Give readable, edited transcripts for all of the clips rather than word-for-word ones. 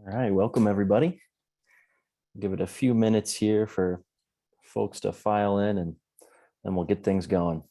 All right, welcome everybody. Give it a few minutes here for folks to file in and then we'll get things going.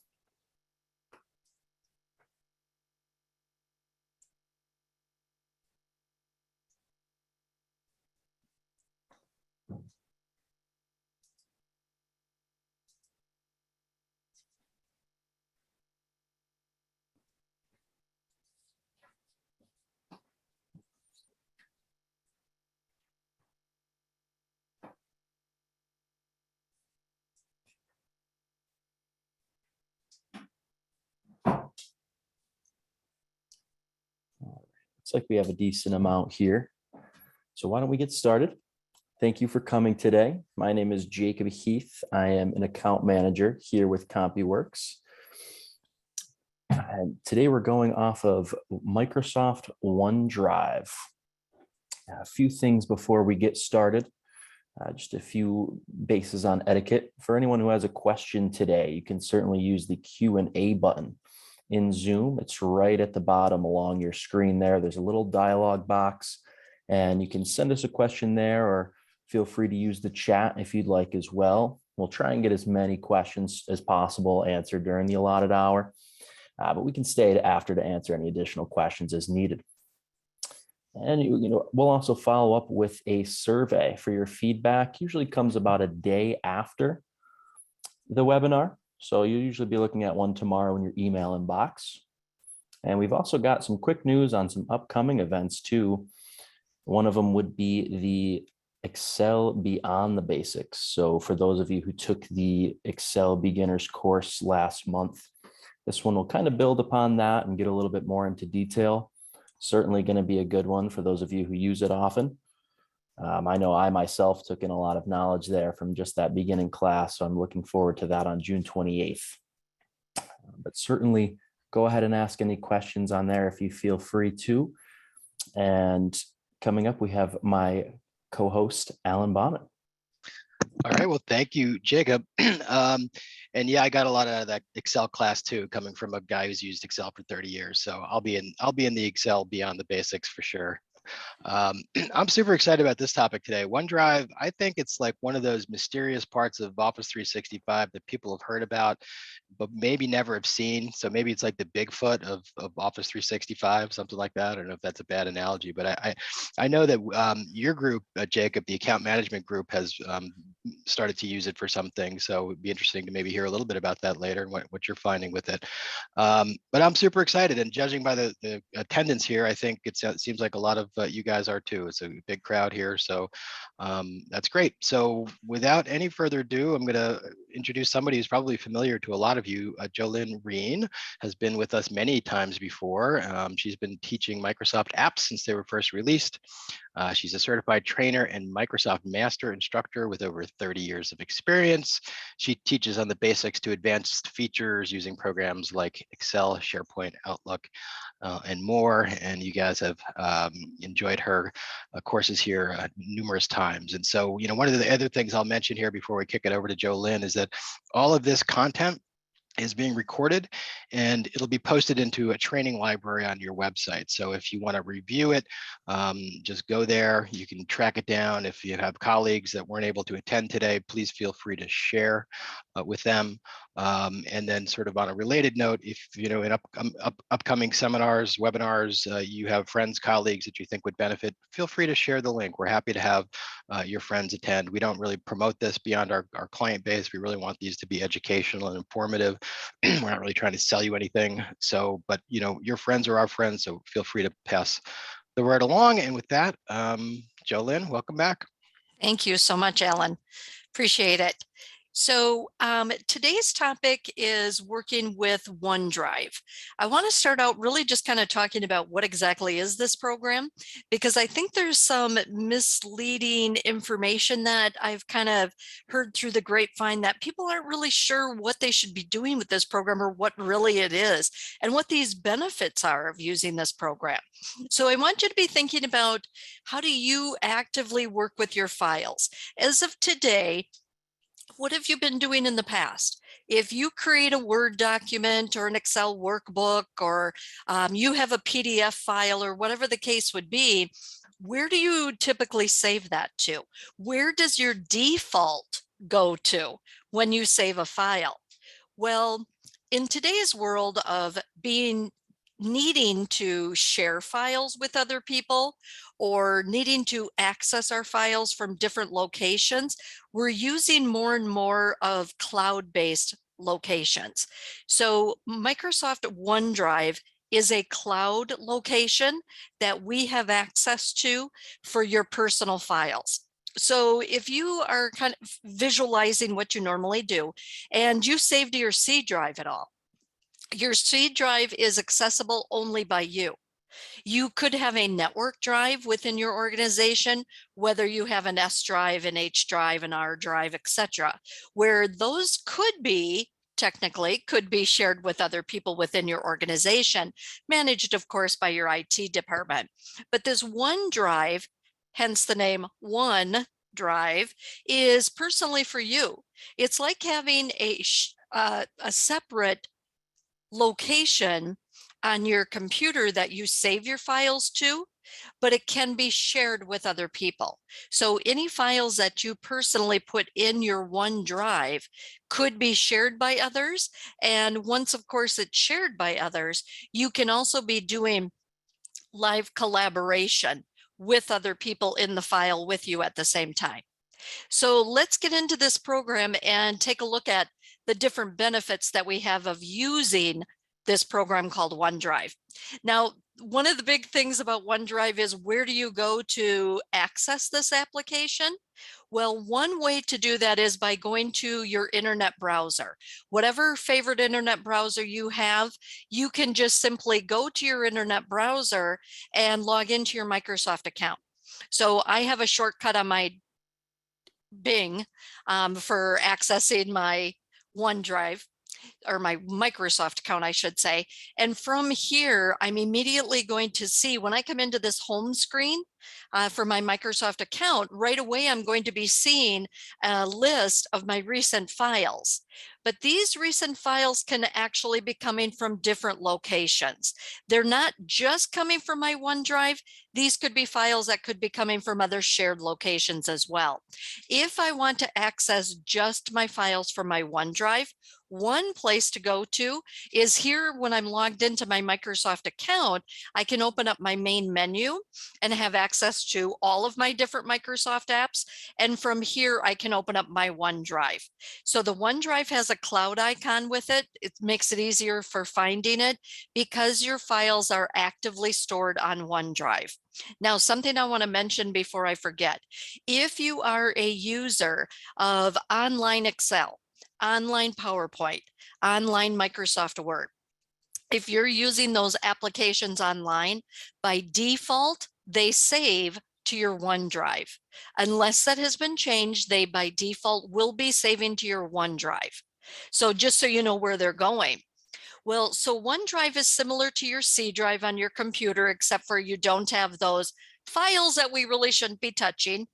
Looks like we have a decent amount here. So why don't we get started? Thank you for coming today. My name is Jacob Heath. I am an account manager here with CompuWorks. And today we're going off of Microsoft OneDrive. A few things before we get started. Just a few bases on etiquette. For anyone who has a question today, you can certainly use the Q&A button in Zoom. It's right at the bottom along your screen there. There's a little dialog box and you can send us a question there, or feel free to use the chat if you'd like as well. We'll try and get as many questions as possible answered during the allotted hour, but we can stay after to answer any additional questions as needed. And we'll also follow up with a survey for your feedback. Usually comes about a day after the webinar. So you'll usually be looking at one tomorrow in your email inbox. And we've also got some quick news on some upcoming events too. One of them would be the Excel Beyond the Basics. So for those of you who took the Excel Beginners course last month, this one will kind of build upon that and get a little bit more into detail. Certainly going to be a good one for those of you who use it often. I know I myself took in a lot of knowledge there from just that beginning class, so I'm looking forward to that on June 28th. But certainly go ahead and ask any questions on there if you feel free to. And coming up, we have my co-host, Alan Bonnet. All right, well, thank you, Jacob. And yeah, I got a lot out of that Excel class too, coming from a guy who's used Excel for 30 years. So I'll be in the Excel Beyond the Basics for sure. I'm super excited about this topic today. OneDrive, I think it's like one of those mysterious parts of Office 365 that people have heard about, but maybe never have seen. So maybe it's like the Bigfoot of Office 365, something like that. I don't know if that's a bad analogy, but I know that your group, Jacob, the account management group, has started to use it for some things. So it'd be interesting to maybe hear a little bit about that later and what you're finding with it. But I'm super excited, and judging by the attendance here, I think it seems like a lot of you guys are too. It's a big crowd here, so that's great. So without any further ado, I'm going to introduce somebody who's probably familiar to a lot of you. Jolynn Reen has been with us many times before. She's been teaching Microsoft apps since they were first released. She's a certified trainer and Microsoft Master Instructor with over 30 years of experience. She teaches on the basics to advanced features using programs like Excel, SharePoint, Outlook, and more. And you guys have enjoyed her courses here numerous times. And so, one of the other things I'll mention here before we kick it over to Jolynn is that all of this content is being recorded and it'll be posted into a training library on your website. So if you want to review it, just go there. You can track it down. If you have colleagues that weren't able to attend today, please feel free to share with them. And then sort of on a related note, if in upcoming seminars, webinars, you have friends, colleagues that you think would benefit, feel free to share the link. We're happy to have your friends attend. We don't really promote this beyond our client base. We really want these to be educational and informative. We're not really trying to sell you anything. So, but your friends are our friends, so feel free to pass the word along. And with that, Jolynn, welcome back. Thank you so much, Alan. Appreciate it. So today's topic is working with OneDrive. I want to start out really just kind of talking about what exactly is this program, because I think there's some misleading information that I've kind of heard through the grapevine that people aren't really sure what they should be doing with this program or what really it is and what these benefits are of using this program. So I want you to be thinking about, how do you actively work with your files? As of today, what have you been doing in the past? If you create a Word document or an Excel workbook, or you have a PDF file or whatever the case would be, where do you typically save that to? Where does your default go to when you save a file? Well, in today's world of needing to share files with other people or needing to access our files from different locations, we're using more and more of cloud-based locations. So Microsoft OneDrive is a cloud location that we have access to for your personal files. So if you are kind of visualizing what you normally do and you saved your C drive at all, your C drive is accessible only by you. You could have a network drive within your organization, whether you have an S drive, an H drive, an R drive, etc., where those technically could be shared with other people within your organization, managed, of course, by your IT department. But this OneDrive, hence the name OneDrive, is personally for you. It's like having a separate location on your computer that you save your files to, but it can be shared with other people. So any files that you personally put in your OneDrive could be shared by others. And once, of course, it's shared by others, you can also be doing live collaboration with other people in the file with you at the same time. So let's get into this program and take a look at the different benefits that we have of using this program called OneDrive. Now, one of the big things about OneDrive is, where do you go to access this application? Well, one way to do that is by going to your internet browser. Whatever favorite internet browser you have, you can just simply go to your internet browser and log into your Microsoft account. So I have a shortcut on my Bing for accessing my OneDrive, or my Microsoft account, I should say. And from here, I'm immediately going to see, when I come into this home screen for my Microsoft account, right away, I'm going to be seeing a list of my recent files. But these recent files can actually be coming from different locations. They're not just coming from my OneDrive. These could be files that could be coming from other shared locations as well. If I want to access just my files from my OneDrive, one place to go to is here. When I'm logged into my Microsoft account, I can open up my main menu and have access to all of my different Microsoft apps. And from here, I can open up my OneDrive. So the OneDrive has a cloud icon with it. It makes it easier for finding it because your files are actively stored on OneDrive. Now, something I want to mention before I forget: if you are a user of online Excel, online PowerPoint, online Microsoft Word, if you're using those applications online, by default, they save to your OneDrive. Unless that has been changed, they by default will be saving to your OneDrive. So just so you know where they're going. Well, so OneDrive is similar to your C drive on your computer, except for you don't have those files that we really shouldn't be touching.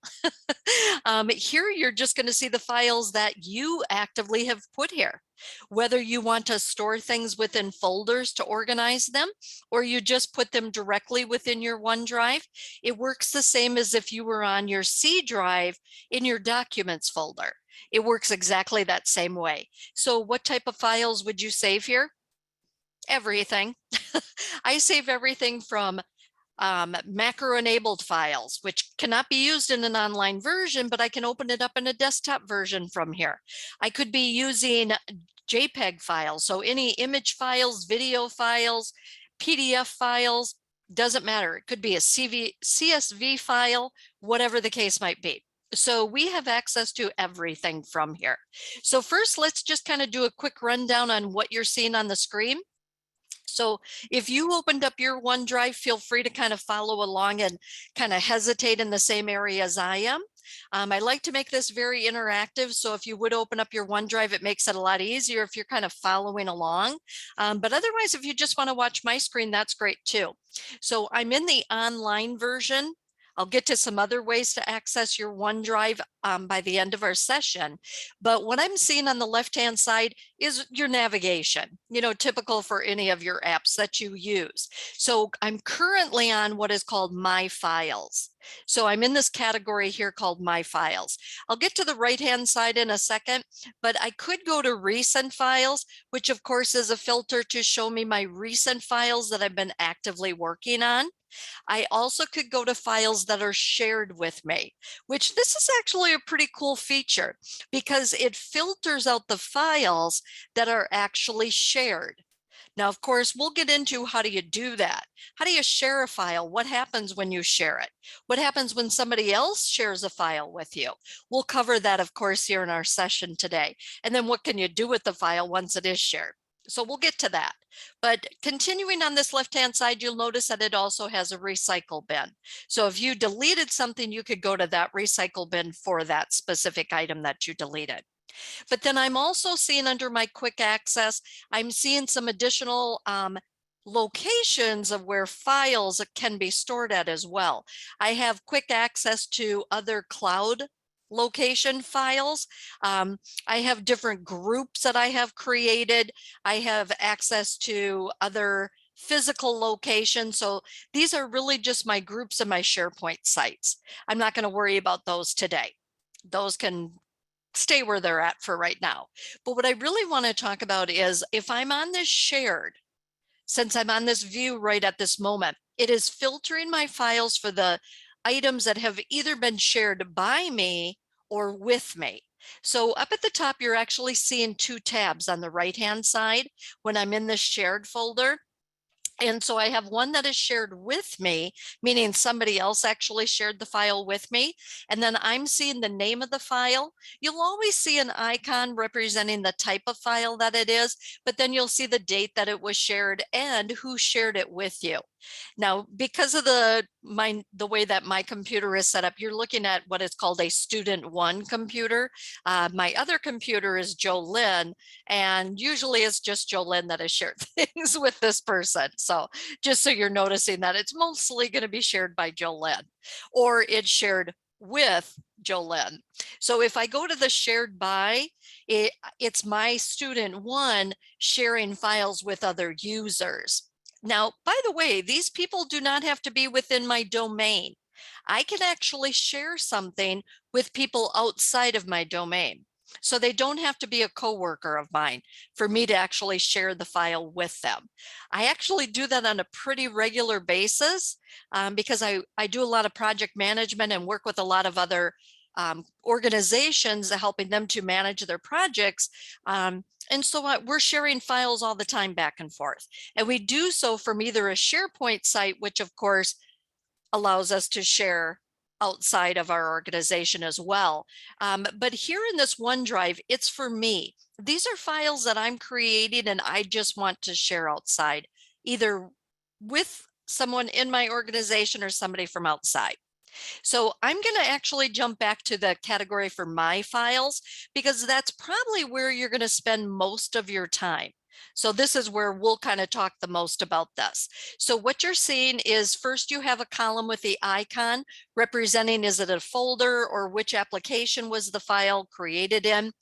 Here, you're just going to see the files that you actively have put here. Whether you want to store things within folders to organize them, or you just put them directly within your OneDrive, it works the same as if you were on your C drive in your documents folder. It works exactly that same way. So what type of files would you save here? Everything. I save everything from macro enabled files, which cannot be used in an online version, but I can open it up in a desktop version from here. I could be using JPEG files, so any image files, video files, PDF files, doesn't matter. It could be a CSV file, whatever the case might be. So we have access to everything from here. So first, let's just kind of do a quick rundown on what you're seeing on the screen. So if you opened up your OneDrive, feel free to kind of follow along and kind of hesitate in the same area as I am. I like to make this very interactive. So if you would open up your OneDrive, it makes it a lot easier if you're kind of following along. But otherwise, if you just want to watch my screen, that's great too. So I'm in the online version I'll get to some other ways to access your OneDrive by the end of our session. But what I'm seeing on the left-hand side is your navigation, typical for any of your apps that you use. So I'm currently on what is called My Files. So I'm in this category here called My Files. I'll get to the right-hand side in a second, but I could go to Recent Files, which of course is a filter to show me my recent files that I've been actively working on. I also could go to files that are shared with me, which this is actually a pretty cool feature because it filters out the files that are actually shared. Now, of course, we'll get into how do you do that? How do you share a file? What happens when you share it? What happens when somebody else shares a file with you? We'll cover that, of course, here in our session today. And then what can you do with the file once it is shared? So we'll get to that. But continuing on this left-hand side, you'll notice that it also has a recycle bin. So if you deleted something, you could go to that recycle bin for that specific item that you deleted. But then I'm also seeing under my quick access, I'm seeing some additional locations of where files can be stored at as well. I have quick access to other cloud location files. I have different groups that I have created. I have access to other physical locations. So these are really just my groups and my SharePoint sites. I'm not going to worry about those today. Those can stay where they're at for right now. But what I really want to talk about is if I'm on this shared, since I'm on this view right at this moment, it is filtering my files for the items that have either been shared by me or with me. So up at the top, you're actually seeing two tabs on the right-hand side when I'm in this shared folder. And so I have one that is shared with me, meaning somebody else actually shared the file with me. And then I'm seeing the name of the file. You'll always see an icon representing the type of file that it is, but then you'll see the date that it was shared and who shared it with you. Now, because of the way that my computer is set up, you're looking at what is called a student one computer. My other computer is Jolynn, and usually it's just Jolynn that has shared things with this person. So just so you're noticing that it's mostly going to be shared by Jolynn, or it's shared with Jolynn. So if I go to the shared by, it's my student one sharing files with other users. Now, by the way, these people do not have to be within my domain. I can actually share something with people outside of my domain. So they don't have to be a coworker of mine for me to actually share the file with them. I actually do that on a pretty regular basis because I do a lot of project management and work with a lot of other organizations helping them to manage their projects. And so we're sharing files all the time back and forth. And we do so from either a SharePoint site, which of course allows us to share outside of our organization as well. But here in this OneDrive, it's for me. These are files that I'm creating and I just want to share outside, either with someone in my organization or somebody from outside. So I'm going to actually jump back to the category for My Files, because that's probably where you're going to spend most of your time. So this is where we'll kind of talk the most about this. So what you're seeing is first you have a column with the icon representing, is it a folder or which application was the file created in?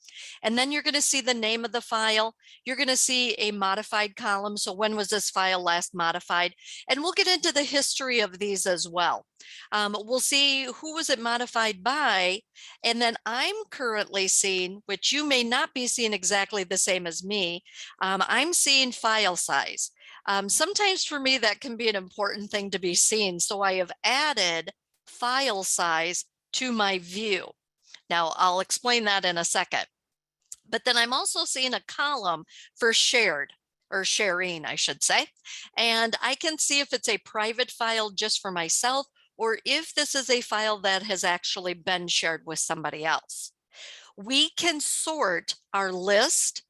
And then you're going to see the name of the file. You're going to see a modified column. So when was this file last modified? And we'll get into the history of these as well. We'll see who was it modified by. And then I'm currently seeing, which you may not be seeing exactly the same as me, I'm seeing file size. Sometimes for me, that can be an important thing to be seen. So I have added file size to my view. Now I'll explain that in a second. But then I'm also seeing a column for shared, or sharing, I should say. And I can see if it's a private file just for myself, or if this is a file that has actually been shared with somebody else. We can sort our list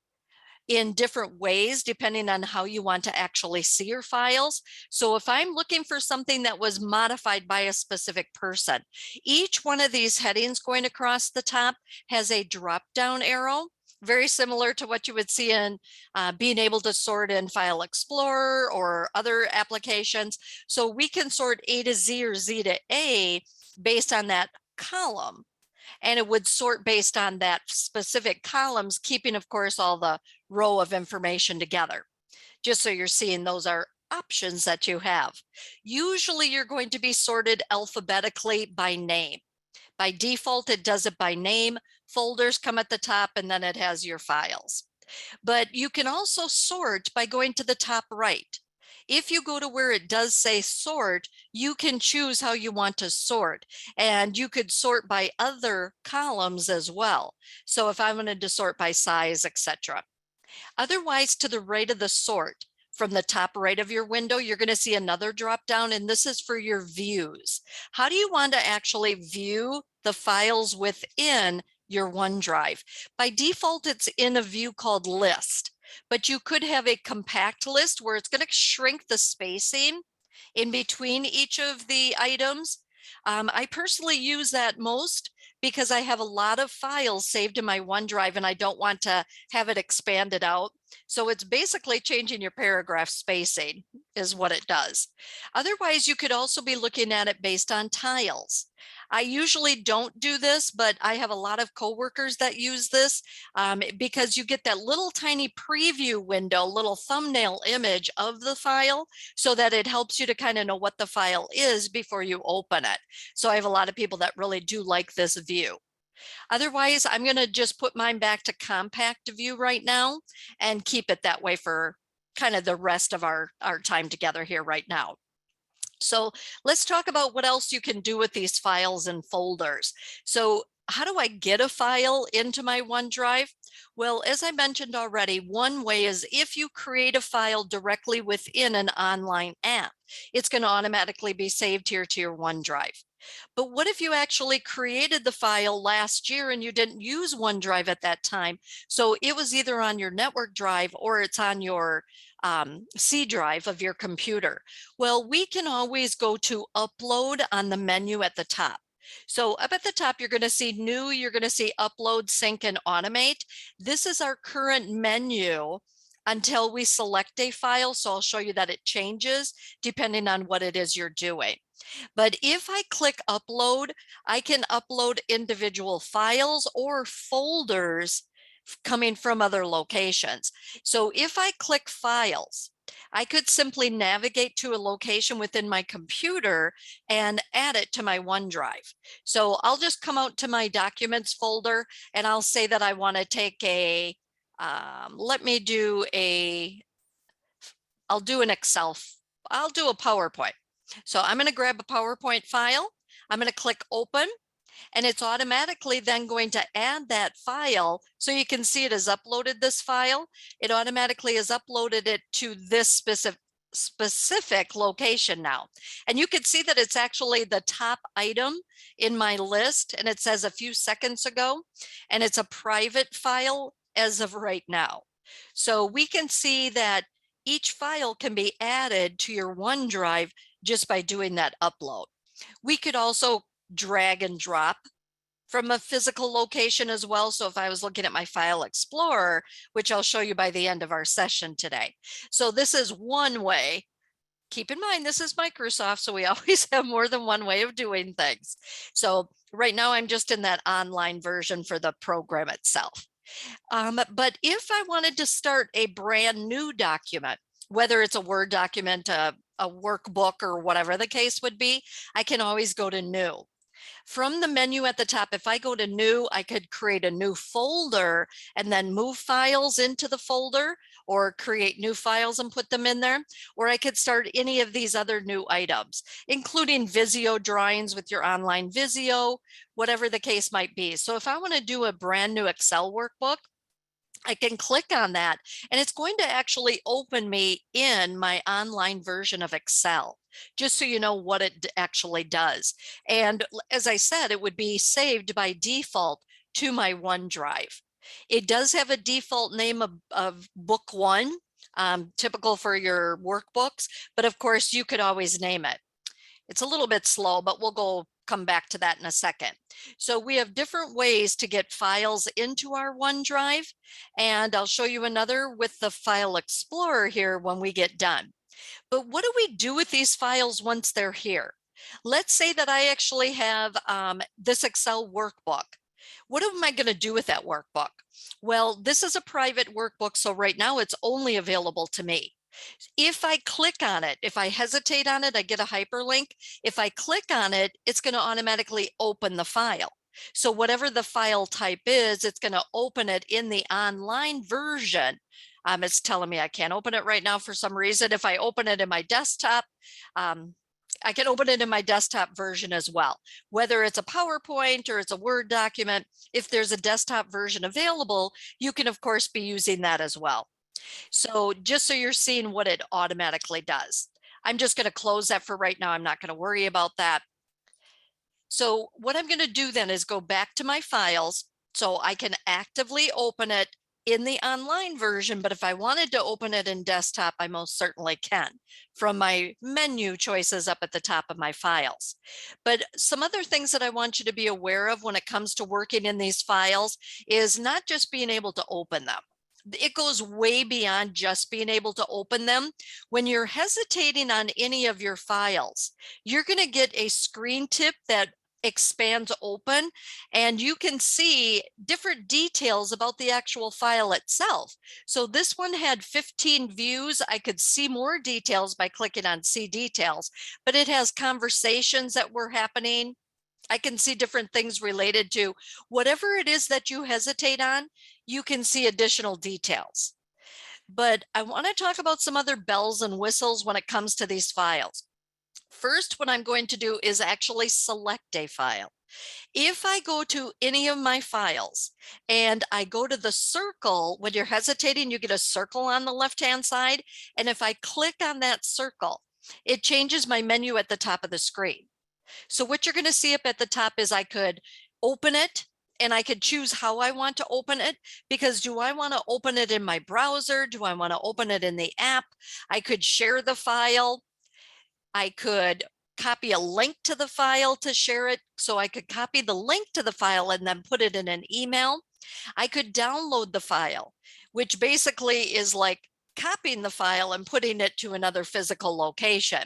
in different ways depending on how you want to actually see your files. So if I'm looking for something that was modified by a specific person, each one of these headings going across the top has a drop down arrow very similar to what you would see in being able to sort in File Explorer or other applications. So we can sort A to Z or Z to A based on that column. And it would sort based on that specific columns, keeping, of course, all the row of information together. Just so you're seeing, those are options that you have. Usually you're going to be sorted alphabetically by name. By default, it does it by name. Folders come at the top, and then it has your files. But you can also sort by going to the top right. If you go to where it does say sort, you can choose how you want to sort, and you could sort by other columns as well. So if I wanted to sort by size, etc. Otherwise, to the right of the sort, from the top right of your window, you're going to see another drop down, and this is for your views. How do you want to actually view the files within your OneDrive? By default, it's in a view called list, but you could have a compact list where it's going to shrink the spacing in between each of the items. I personally use that most because I have a lot of files saved in my OneDrive and I don't want to have it expanded out. So it's basically changing your paragraph spacing is what it does. Otherwise, you could also be looking at it based on tiles. I usually don't do this, but I have a lot of coworkers that use this because you get that little tiny preview window, little thumbnail image of the file, so that it helps you to kind of know what the file is before you open it. So I have a lot of people that really do like this view. Otherwise, I'm going to just put mine back to compact view right now and keep it that way for kind of the rest of our time together here right now. So let's talk about what else you can do with these files and folders. So how do I get a file into my OneDrive? Well, as I mentioned already, one way is if you create a file directly within an online app, it's going to automatically be saved here to your OneDrive. But what if you actually created the file last year and you didn't use OneDrive at that time? So it was either on your network drive or it's on your C drive of your computer. Well, we can always go to upload on the menu at the top. So up at the top, you're going to see new, you're going to see upload, sync, and automate. This is our current menu until we select a file. So I'll show you that it changes depending on what it is you're doing. But if I click upload, I can upload individual files or folders coming from other locations. So if I click files, I could simply navigate to a location within my computer and add it to my OneDrive. So I'll just come out to my documents folder and I'll say that I want to take a, I'll do an Excel, I'll do a PowerPoint. So I'm going to grab a PowerPoint file. I'm going to click open, and it's automatically then going to add that file. So you can see it has uploaded this file. It automatically has uploaded it to this specific location now. And you can see that it's actually the top item in my list, and it says a few seconds ago, and it's a private file as of right now. So we can see that each file can be added to your OneDrive just by doing that upload. We could also drag and drop from a physical location as well. So if I was looking at my File Explorer, which I'll show you by the end of our session today. So this is one way. Keep in mind, this is Microsoft, so we always have more than one way of doing things. So right now I'm just in that online version for the program itself. But if I wanted to start a brand new document, whether it's a Word document, a workbook, or whatever the case would be, I can always go to new. From the menu at the top, if I go to new, I could create a new folder and then move files into the folder, or create new files and put them in there. Or I could start any of these other new items, including Visio drawings with your online Visio, whatever the case might be. So if I want to do a brand new Excel workbook, I can click on that and it's going to actually open me in my online version of Excel, just so you know what it actually does. And as I said, it would be saved by default to my OneDrive. It does have a default name of book one, typical for your workbooks, but of course you could always name it. It's a little bit slow, but we'll come back to that in a second. So we have different ways to get files into our OneDrive, and I'll show you another with the File Explorer here when we get done. But what do we do with these files once they're here? Let's say that I actually have this Excel workbook. What am I going to do with that workbook? Well, this is a private workbook, so right now it's only available to me. If I click on it, if I hesitate on it, I get a hyperlink. If I click on it, it's going to automatically open the file. So whatever the file type is, it's going to open it in the online version. It's telling me I can't open it right now for some reason. If I open it in my desktop, I can open it in my desktop version as well. Whether it's a PowerPoint or it's a Word document, if there's a desktop version available, you can of course be using that as well. So just so you're seeing what it automatically does. I'm just going to close that for right now. I'm not going to worry about that. So what I'm going to do then is go back to my files so I can actively open it in the online version, but if I wanted to open it in desktop, I most certainly can from my menu choices up at the top of my files. But some other things that I want you to be aware of when it comes to working in these files is not just being able to open them. It goes way beyond just being able to open them. When you're hesitating on any of your files, you're going to get a screen tip that expands open, and you can see different details about the actual file itself. So this one had 15 views. I could see more details by clicking on see details, but it has conversations that were happening. I can see different things related to whatever it is that you hesitate on, you can see additional details. But I want to talk about some other bells and whistles when it comes to these files. First, what I'm going to do is actually select a file. If I go to any of my files and I go to the circle, when you're hesitating, you get a circle on the left-hand side. And if I click on that circle, it changes my menu at the top of the screen. So what you're going to see up at the top is I could open it and I could choose how I want to open it, because do I want to open it in my browser? Do I want to open it in the app? I could share the file. I could copy a link to the file to share it. So I could copy the link to the file and then put it in an email. I could download the file, which basically is like copying the file and putting it to another physical location.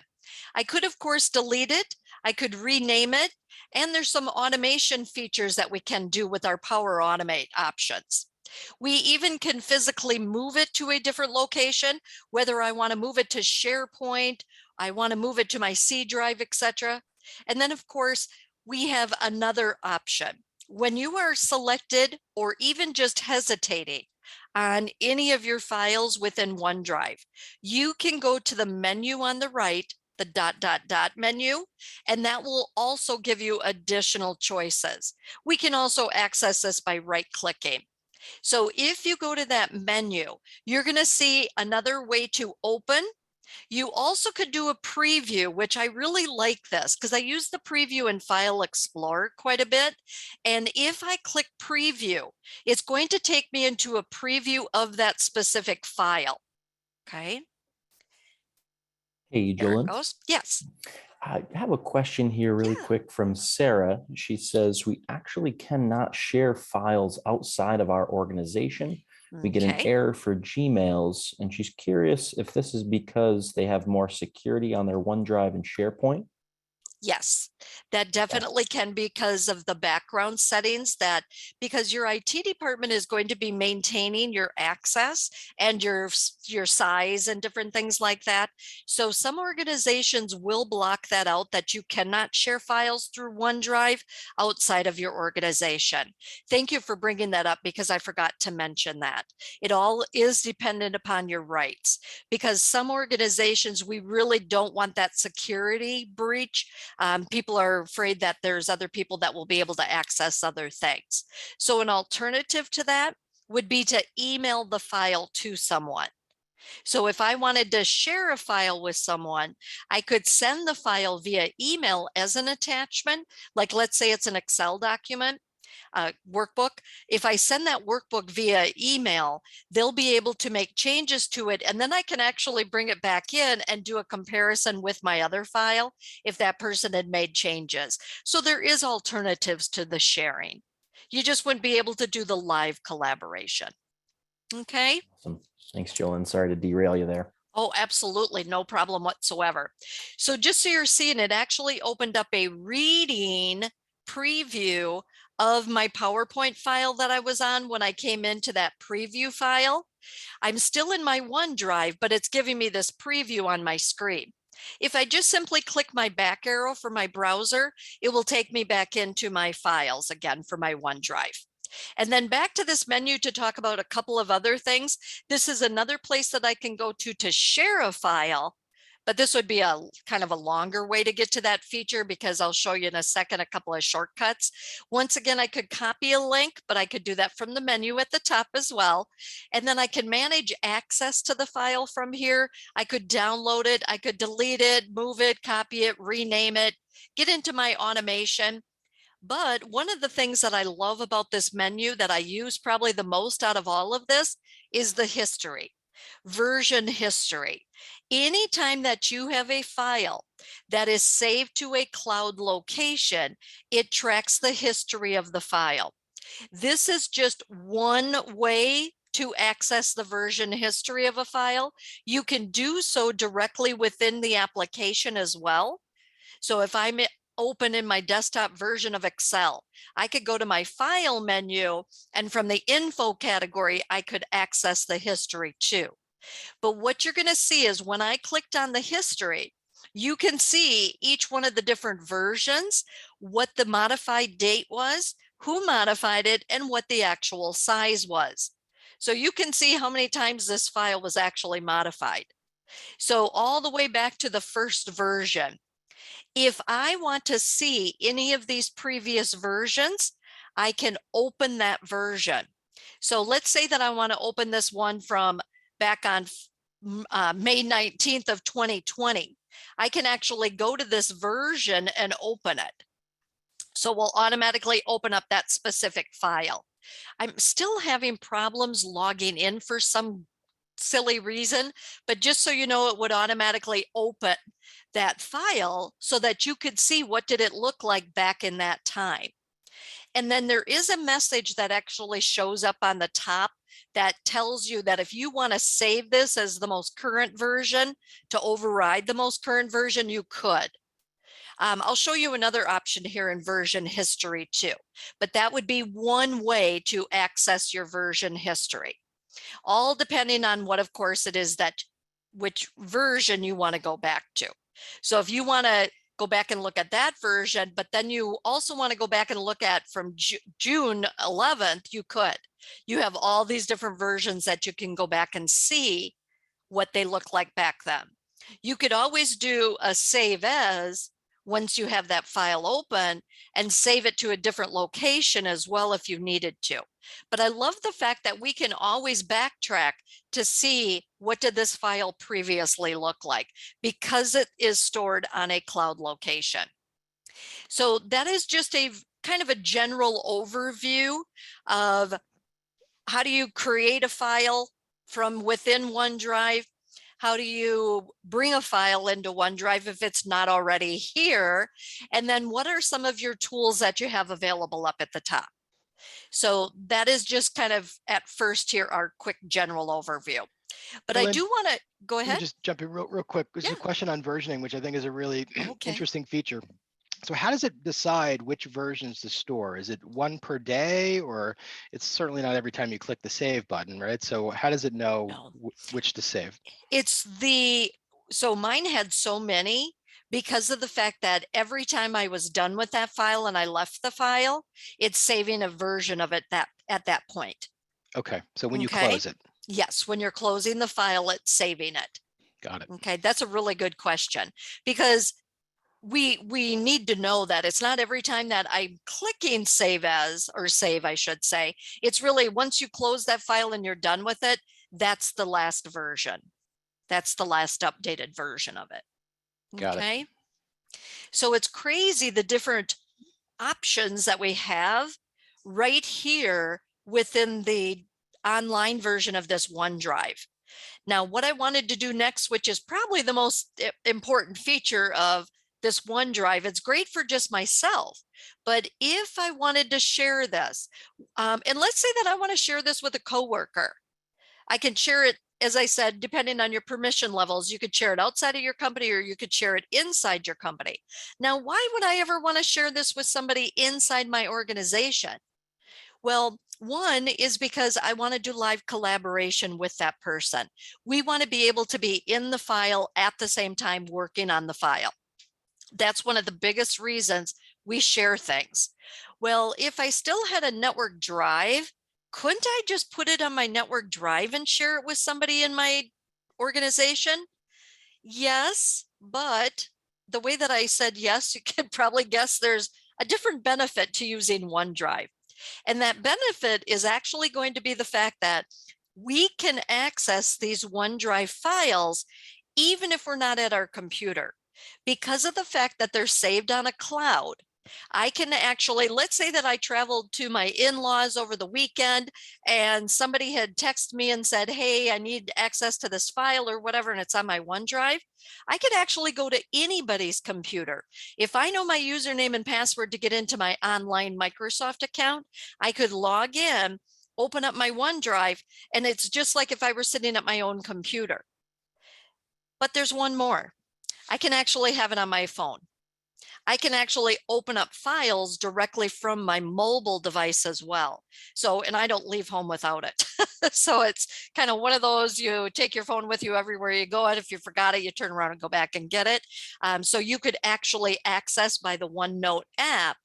I could, of course, delete it. I could rename it. And there's some automation features that we can do with our Power Automate options. We even can physically move it to a different location, whether I want to move it to SharePoint, I want to move it to my C drive, etc. And then, of course, we have another option. When you are selected or even just hesitating on any of your files within OneDrive, you can go to the menu on the right, the dot, dot, dot menu, and that will also give you additional choices. We can also access this by right-clicking. So if you go to that menu, you're going to see another way to open. You also could do a preview, which I really like this because I use the preview in File Explorer quite a bit. And if I click preview, it's going to take me into a preview of that specific file. Okay. Hey, There it Jolyn. goes. Yes. I have a question here really quick from Sarah. She says, we actually cannot share files outside of our organization. We get an error for Gmails, and she's curious if this is because they have more security on their OneDrive and SharePoint. Yes, that definitely can be because of the background settings, that because your IT department is going to be maintaining your access and your size and different things like that. So some organizations will block that out, that you cannot share files through OneDrive outside of your organization. Thank you for bringing that up because I forgot to mention that. It all is dependent upon your rights, because some organizations, we really don't want that security breach. People are afraid that there's other people that will be able to access other things. So an alternative to that would be to email the file to someone. So if I wanted to share a file with someone, I could send the file via email as an attachment. Like, let's say it's an Excel document. workbook. If I send that workbook via email, they'll be able to make changes to it. And then I can actually bring it back in and do a comparison with my other file if that person had made changes. So there is alternatives to the sharing. You just wouldn't be able to do the live collaboration. Okay. Awesome. Thanks, Jill. And sorry to derail you there. Oh, absolutely. No problem whatsoever. So just so you're seeing, it actually opened up a reading preview of my PowerPoint file that I was on when I came into that preview file. I'm still in my OneDrive, but it's giving me this preview on my screen. If I just simply click my back arrow for my browser, it will take me back into my files again for my OneDrive. And then back to this menu to talk about a couple of other things. This is another place that I can go to share a file, but this would be a kind of a longer way to get to that feature because I'll show you in a second a couple of shortcuts. Once again, I could copy a link, but I could do that from the menu at the top as well. And then I can manage access to the file from here. I could download it, I could delete it, move it, copy it, rename it, get into my automation. But one of the things that I love about this menu that I use probably the most out of all of this is the history, version history. Anytime that you have a file that is saved to a cloud location, it tracks the history of the file. This is just one way to access the version history of a file. You can do so directly within the application as well. So if I'm open in my desktop version of Excel, I could go to my file menu, and from the info category, I could access the history too. But what you're going to see is when I clicked on the history, you can see each one of the different versions, what the modified date was, who modified it, and what the actual size was. So you can see how many times this file was actually modified. So all the way back to the first version. If I want to see any of these previous versions, I can open that version. So let's say that I want to open this one from back on May 19th of 2020. I can actually go to this version and open it. So we'll automatically open up that specific file. I'm still having problems logging in for some silly reason, but just so you know, it would automatically open that file so that you could see what did it look like back in that time. And then there is a message that actually shows up on the top that tells you that if you want to save this as the most current version to override the most current version, you could. I'll show you another option here in version history too, but that would be one way to access your version history, all depending on what, of course, it is that which version you want to go back to. So if you want to go back and look at that version, but then you also want to go back and look at from June 11th, you could. You have all these different versions that you can go back and see what they look like back then. You could always do a save as once you have that file open and save it to a different location as well if you needed to. But I love the fact that we can always backtrack to see what did this file previously look like because it is stored on a cloud location. So that is just a kind of a general overview of how do you create a file from within OneDrive. How do you bring a file into OneDrive if it's not already here? And then what are some of your tools that you have available up at the top? So that is just kind of at first here, our quick general overview. But I do want to go ahead. Let me just jump in real quick. There's a question on versioning, which I think is a really interesting feature. So how does it decide which versions to store? Is it one per day, or it's certainly not every time you click the save button, right? So how does it know which to save? So mine had so many because of the fact that every time I was done with that file and I left the file, it's saving a version of it at that point. Okay, so when you close it. Yes, when you're closing the file, it's saving it. Got it. Okay, that's a really good question because we need to know that it's not every time that I'm clicking save as, or save, I should say. It's really once you close that file and you're done with it, that's the last version. That's the last updated version of it. Got it. So it's crazy the different options that we have right here within the online version of this OneDrive. Now, what I wanted to do next, which is probably the most important feature of this OneDrive, it's great for just myself, but if I wanted to share this, and let's say that I want to share this with a coworker, I can share it, as I said, depending on your permission levels. You could share it outside of your company or you could share it inside your company. Now, why would I ever want to share this with somebody inside my organization? Well, one is because I want to do live collaboration with that person. We want to be able to be in the file at the same time working on the file. That's one of the biggest reasons we share things. Well, if I still had a network drive, couldn't I just put it on my network drive and share it with somebody in my organization? Yes, but the way that I said yes, you can probably guess there's a different benefit to using OneDrive. And that benefit is actually going to be the fact that we can access these OneDrive files even if we're not at our computer. Because of the fact that they're saved on a cloud, I can actually, let's say that I traveled to my in-laws over the weekend and somebody had texted me and said, hey, I need access to this file or whatever, and it's on my OneDrive. I could actually go to anybody's computer. If I know my username and password to get into my online Microsoft account, I could log in, open up my OneDrive, and it's just like if I were sitting at my own computer. But there's one more. I can actually have it on my phone. I can actually open up files directly from my mobile device as well. So, and I don't leave home without it. So it's kind of one of those, you take your phone with you everywhere you go, and if you forgot it, you turn around and go back and get it. So you could actually access by the OneNote app,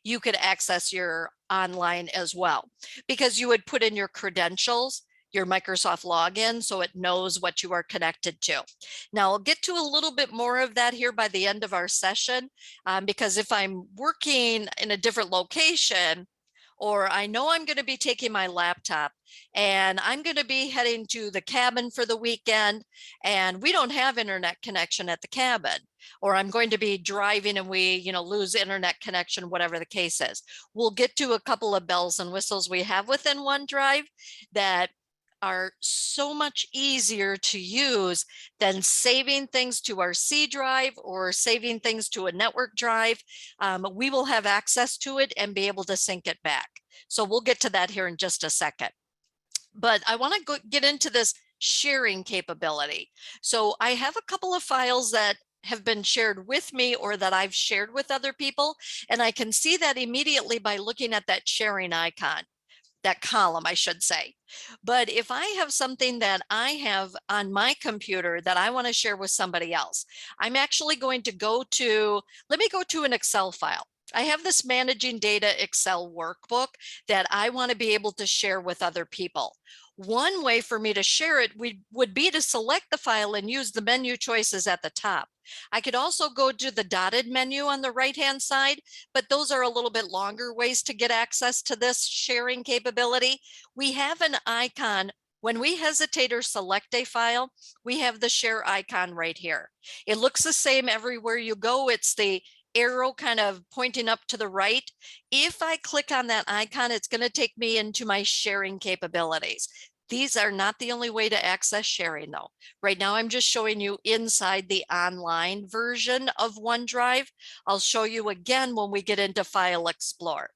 you could access your online as well, because you would put in your credentials, your Microsoft login, so it knows what you are connected to. Now, I'll get to a little bit more of that here by the end of our session, because if I'm working in a different location, or I know I'm going to be taking my laptop and I'm going to be heading to the cabin for the weekend and we don't have internet connection at the cabin, or I'm going to be driving and we, lose internet connection, whatever the case is. We'll get to a couple of bells and whistles we have within OneDrive that are so much easier to use than saving things to our C drive or saving things to a network drive. We will have access to it and be able to sync it back. So we'll get to that here in just a second. But I want to get into this sharing capability. So I have a couple of files that have been shared with me or that I've shared with other people, and I can see that immediately by looking at that sharing icon. That column, I should say. But if I have something that I have on my computer that I want to share with somebody else, I'm actually going to let me go to an Excel file. I have this managing data Excel workbook that I want to be able to share with other people. One way for me to share it would be to select the file and use the menu choices at the top. I could also go to the dotted menu on the right-hand side, but those are a little bit longer ways to get access to this sharing capability. We have an icon. When we hesitate or select a file, we have the share icon right here. It looks the same everywhere you go. It's the arrow kind of pointing up to the right. If I click on that icon, it's going to take me into my sharing capabilities. These are not the only way to access sharing though. Right now, I'm just showing you inside the online version of OneDrive. I'll show you again when we get into File Explorer.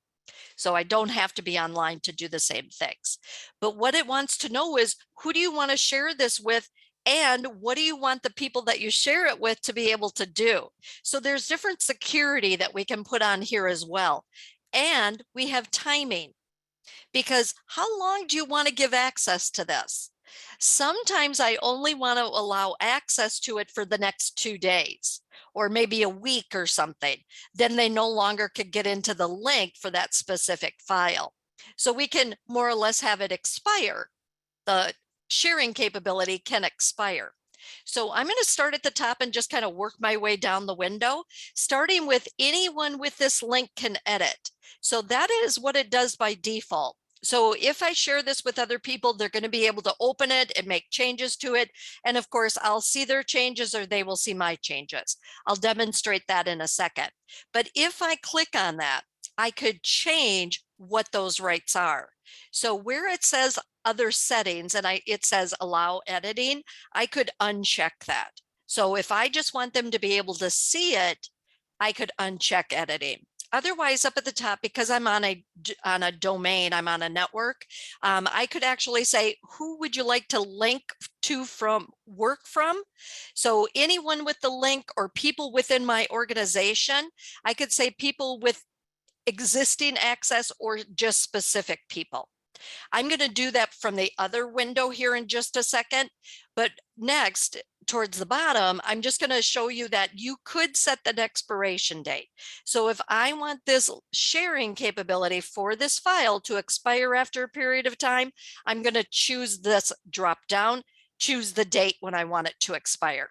So I don't have to be online to do the same things. But what it wants to know is, who do you want to share this with? And what do you want the people that you share it with to be able to do? So there's different security that we can put on here as well. And we have timing, because how long do you want to give access to this? Sometimes I only want to allow access to it for the next 2 days or maybe a week or something. Then they no longer could get into the link for that specific file. So we can more or less have it expire. The sharing capability can expire. So I'm going to start at the top and just kind of work my way down the window, starting with anyone with this link can edit. So that is what it does by default. So if I share this with other people, they're going to be able to open it and make changes to it. And of course, I'll see their changes or they will see my changes. I'll demonstrate that in a second. But if I click on that, I could change what those rights are. So where it says other settings and it says allow editing, I could uncheck that. So if I just want them to be able to see it, I could uncheck editing. Otherwise, up at the top, because I'm on a domain, I'm on a network, I could actually say, who would you like to link to work from? So anyone with the link or people within my organization, I could say people with existing access or just specific people. I'm going to do that from the other window here in just a second. But next, towards the bottom, I'm just going to show you that you could set the expiration date. So if I want this sharing capability for this file to expire after a period of time, I'm going to choose this drop down, choose the date when I want it to expire.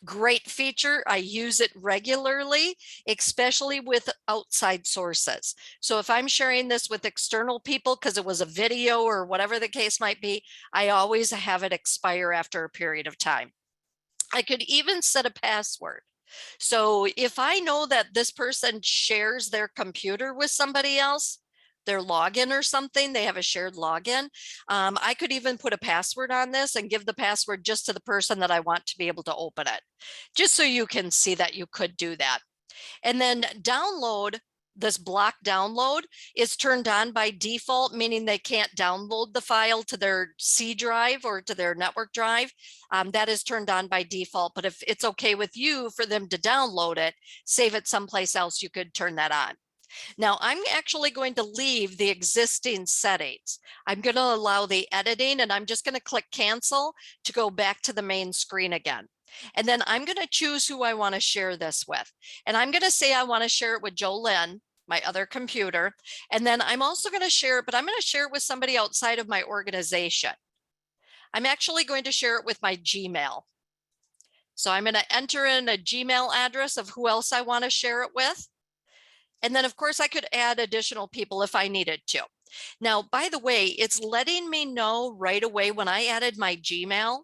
Great feature. I use it regularly, especially with outside sources. So if I'm sharing this with external people because it was a video or whatever the case might be, I always have it expire after a period of time. I could even set a password. So if I know that this person shares their computer with somebody else, their login or something, they have a shared login, I could even put a password on this and give the password just to the person that I want to be able to open it, just so you can see that you could do that. And then download, this block download is turned on by default, meaning they can't download the file to their C drive or to their network drive. That is turned on by default, but if it's okay with you for them to download it, save it someplace else, you could turn that on. Now I'm actually going to leave the existing settings. I'm going to allow the editing, and I'm just going to click cancel to go back to the main screen again. And then I'm going to choose who I want to share this with. And I'm going to say I want to share it with Jolene, my other computer. And then I'm also going to share it, but I'm going to share it with somebody outside of my organization. I'm actually going to share it with my Gmail. So I'm going to enter in a Gmail address of who else I want to share it with. And then of course I could add additional people if I needed to. Now, by the way, it's letting me know right away when I added my Gmail,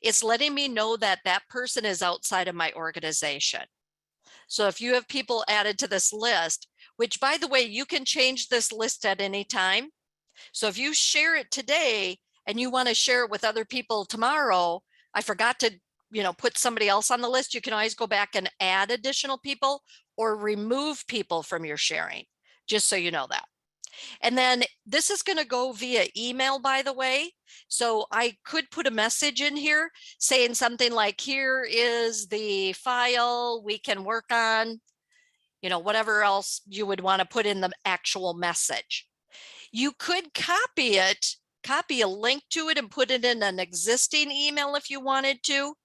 it's letting me know that that person is outside of my organization. So if you have people added to this list, which by the way, you can change this list at any time. So if you share it today and you want to share it with other people tomorrow, I forgot to put somebody else on the list, you can always go back and add additional people or remove people from your sharing, just so you know that. And then this is going to go via email, by the way. So I could put a message in here saying something like, here is the file we can work on, whatever else you would want to put in the actual message. You could copy a link to it and put it in an existing email if you wanted to.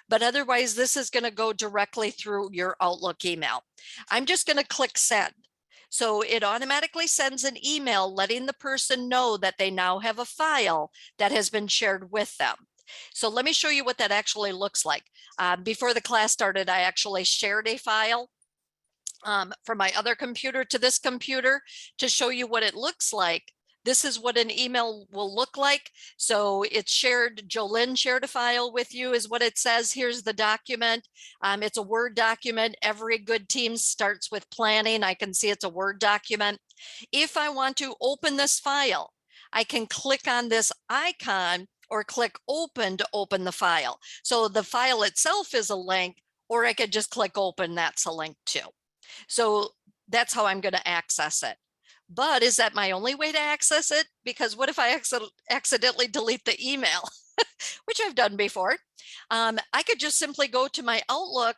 But otherwise, this is going to go directly through your Outlook email. I'm just going to click send. So it automatically sends an email letting the person know that they now have a file that has been shared with them. So let me show you what that actually looks like. Before the class started, I actually shared a file from my other computer to this computer to show you what it looks like. This is what an email will look like. So it's shared, Jolene shared a file with you is what it says. Here's the document. It's a Word document. Every good team starts with planning. I can see it's a Word document. If I want to open this file, I can click on this icon or click open to open the file. So the file itself is a link, or I could just click open, that's a link too. So that's how I'm going to access it. But is that my only way to access it? Because what if I accidentally delete the email, which I've done before? I could just simply go to my Outlook,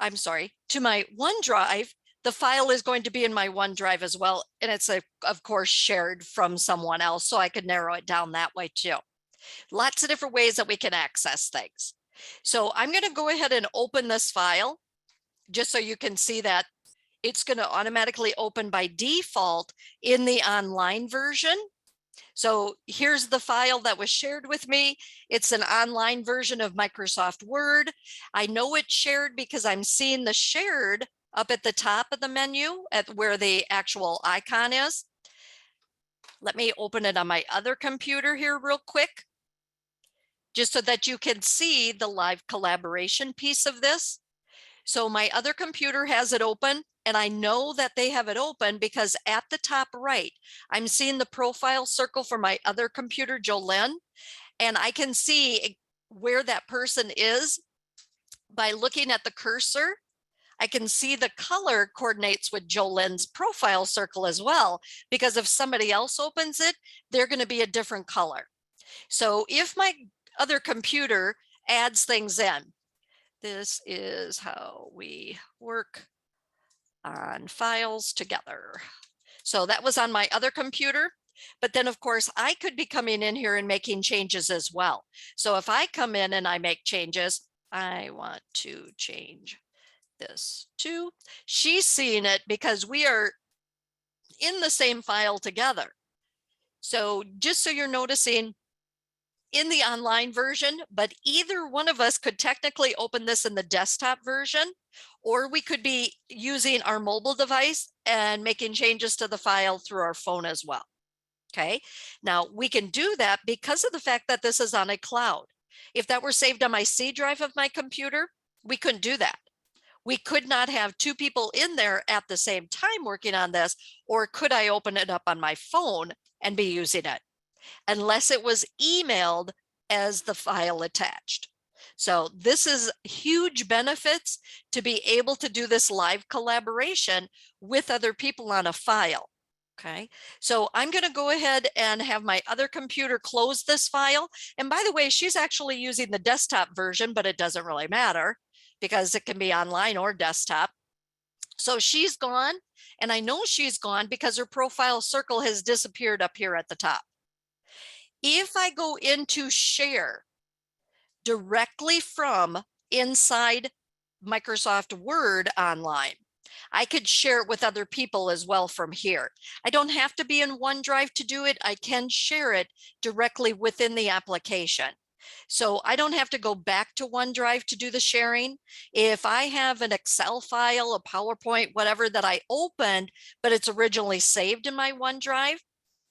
to my OneDrive. The file is going to be in my OneDrive as well. And it's, of course, shared from someone else. So I could narrow it down that way too. Lots of different ways that we can access things. So I'm going to go ahead and open this file just so you can see that it's going to automatically open by default in the online version. So here's the file that was shared with me. It's an online version of Microsoft Word. I know it's shared because I'm seeing the shared up at the top of the menu at where the actual icon is. Let me open it on my other computer here real quick, just so that you can see the live collaboration piece of this. So my other computer has it open, and I know that they have it open because at the top right, I'm seeing the profile circle for my other computer, Jolene, and I can see where that person is by looking at the cursor. I can see the color coordinates with Jolene's profile circle as well, because if somebody else opens it, they're going to be a different color. So if my other computer adds things in, this is how we work on files together. So that was on my other computer. But then, of course, I could be coming in here and making changes as well. So if I come in and I make changes, I want to change this too. She's seeing it because we are in the same file together. So just so you're noticing, in the online version, but either one of us could technically open this in the desktop version, or we could be using our mobile device and making changes to the file through our phone as well. Okay, now we can do that because of the fact that this is on a cloud. If that were saved on my C drive of my computer, we couldn't do that. We could not have two people in there at the same time working on this, or could I open it up on my phone and be using it? Unless it was emailed as the file attached. So this is huge benefits to be able to do this live collaboration with other people on a file. Okay, so I'm going to go ahead and have my other computer close this file. And by the way, she's actually using the desktop version, but it doesn't really matter because it can be online or desktop. So she's gone, and I know she's gone because her profile circle has disappeared up here at the top. If I go into share directly from inside Microsoft Word online, I could share it with other people as well from here. I don't have to be in OneDrive to do it. I can share it directly within the application. So I don't have to go back to OneDrive to do the sharing. If I have an Excel file, a PowerPoint, whatever that I opened, but it's originally saved in my OneDrive,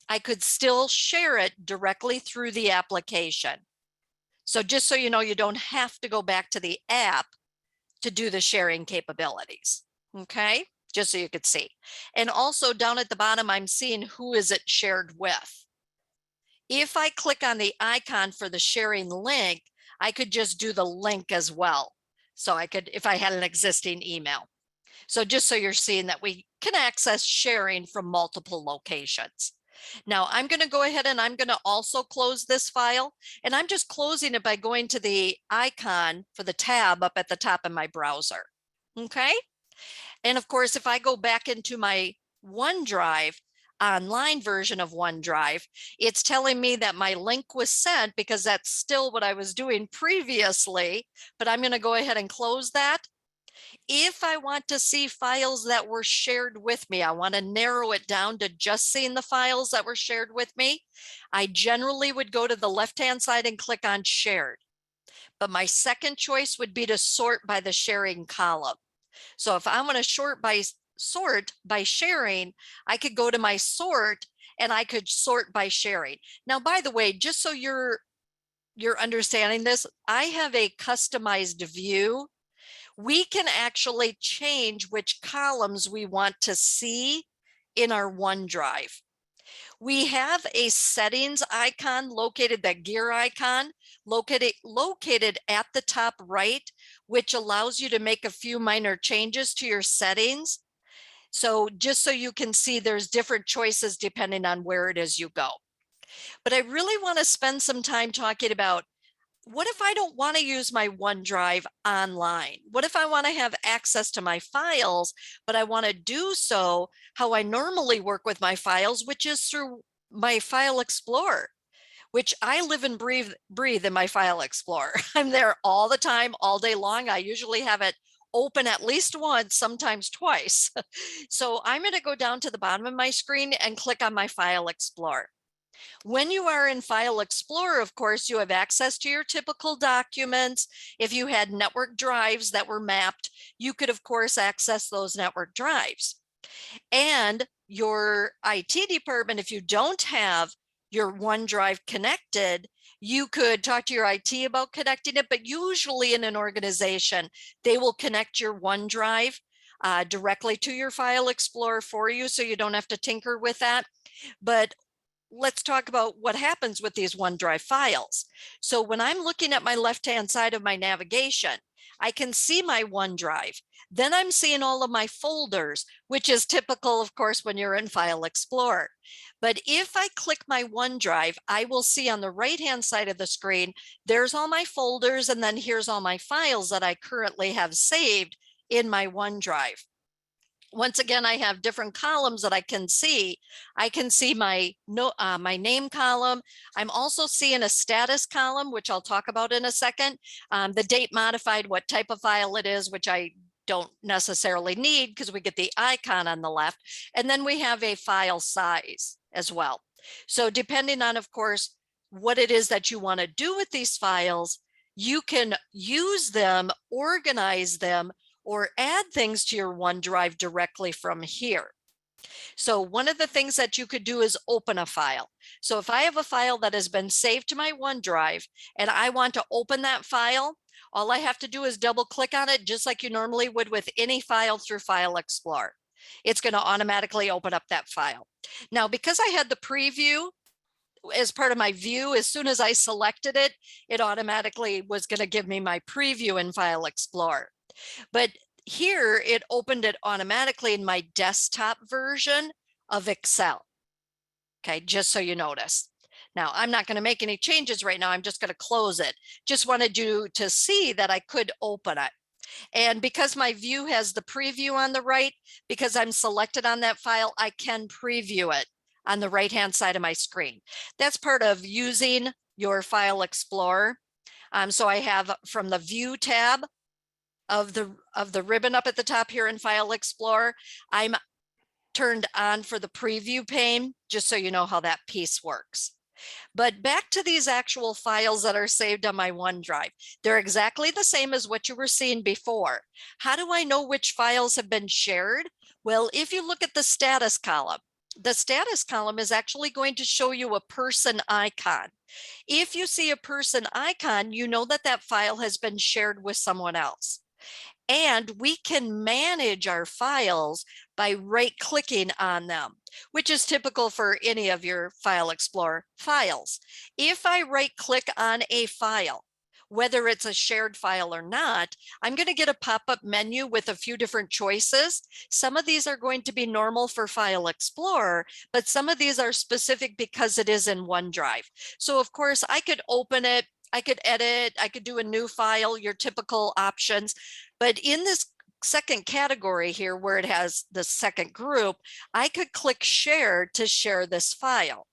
I could still share it directly through the application. So just so you know, you don't have to go back to the app to do the sharing capabilities. Okay, just so you could see. And also down at the bottom, I'm seeing who is it shared with. If I click on the icon for the sharing link, I could just do the link as well. So I could, if I had an existing email. So just so you're seeing that we can access sharing from multiple locations. Now I'm going to go ahead and I'm going to also close this file, and I'm just closing it by going to the icon for the tab up at the top of my browser. Okay. And of course, if I go back into my OneDrive, online version of OneDrive, it's telling me that my link was sent because that's still what I was doing previously, but I'm going to go ahead and close that. If I want to see files that were shared with me, I want to narrow it down to just seeing the files that were shared with me, I generally would go to the left-hand side and click on shared. But my second choice would be to sort by the sharing column. So if I want to sort by sharing, I could go to my sort and I could sort by sharing. Now, by the way, just so you're understanding this, I have a customized view. We can actually change which columns we want to see in our OneDrive. We have a settings icon located, that gear icon located at the top right, which allows you to make a few minor changes to your settings. So just so you can see, there's different choices depending on where it is you go. But I really want to spend some time talking about, what if I don't want to use my OneDrive online? What if I want to have access to my files, but I want to do so how I normally work with my files, which is through my File Explorer, which I live and breathe in my File Explorer. I'm there all the time, all day long. I usually have it open at least once, sometimes twice. So I'm going to go down to the bottom of my screen and click on my File Explorer. When you are in File Explorer, of course, you have access to your typical documents. If you had network drives that were mapped, you could, of course, access those network drives. And your IT department, if you don't have your OneDrive connected, You could talk to your IT about connecting it, but usually in an organization, they will connect your OneDrive directly to your File Explorer for you, so you don't have to tinker with that. But let's talk about what happens with these OneDrive files. So when I'm looking at my left-hand side of my navigation, I can see my OneDrive. Then I'm seeing all of my folders, which is typical, of course, when you're in File Explorer. But if I click my OneDrive, I will see on the right-hand side of the screen, there's all my folders, and then here's all my files that I currently have saved in my OneDrive. Once again, I have different columns that I can see. I can see my name column. I'm also seeing a status column, which I'll talk about in a second. The date modified, what type of file it is, which I don't necessarily need because we get the icon on the left. And then we have a file size as well. So depending on, of course, what it is that you want to do with these files, you can use them, organize them, or add things to your OneDrive directly from here. So one of the things that you could do is open a file. So if I have a file that has been saved to my OneDrive and I want to open that file, all I have to do is double click on it, just like you normally would with any file through File Explorer. It's going to automatically open up that file. Now, because I had the preview as part of my view, as soon as I selected it, it automatically was going to give me my preview in File Explorer. But here it opened it automatically in my desktop version of Excel. Okay, just so you notice. Now, I'm not going to make any changes right now. I'm just going to close it. Just wanted you to see that I could open it. And because my view has the preview on the right, because I'm selected on that file, I can preview it on the right-hand side of my screen. That's part of using your File Explorer. So I have from the View tab of the ribbon up at the top here in File Explorer, I'm turned on for the preview pane, just so you know how that piece works. But back to these actual files that are saved on my OneDrive. They're exactly the same as what you were seeing before. How do I know which files have been shared? Well, if you look at the status column, the status column is actually going to show you a person icon. If you see a person icon, you know that that file has been shared with someone else. And we can manage our files by right-clicking on them, which is typical for any of your File Explorer files. If I right-click on a file, whether it's a shared file or not, I'm going to get a pop-up menu with a few different choices. Some of these are going to be normal for File Explorer, but some of these are specific because it is in OneDrive. So of course, I could open it, I could edit, I could do a new file, your typical options. But in this second category here, where it has the second group, I could click share to share this file.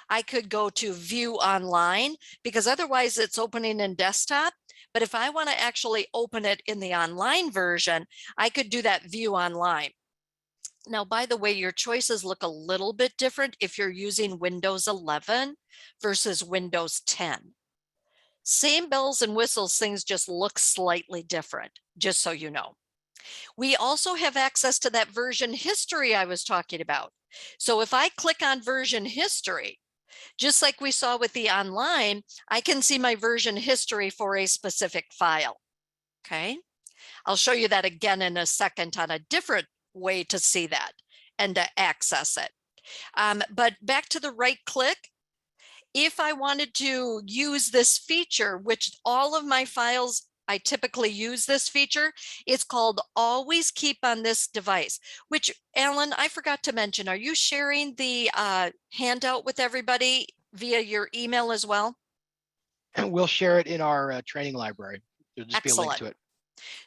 I could go to view online because otherwise it's opening in desktop. But if I want to actually open it in the online version, I could do that view online. Now, by the way, your choices look a little bit different if you're using Windows 11 versus Windows 10. Same bells and whistles, things just look slightly different, just so you know. We also have access to that version history I was talking about. So if I click on version history, just like we saw with the online, I can see my version history for a specific file. Okay, I'll show you that again in a second on a different way to see that and to access it. But back to the right click. If I wanted to use this feature, which all of my files, I typically use this feature, it's called always keep on this device, which, Alan, I forgot to mention, are you sharing the handout with everybody via your email as well? And we'll share it in our training library. There'll just be a link to it.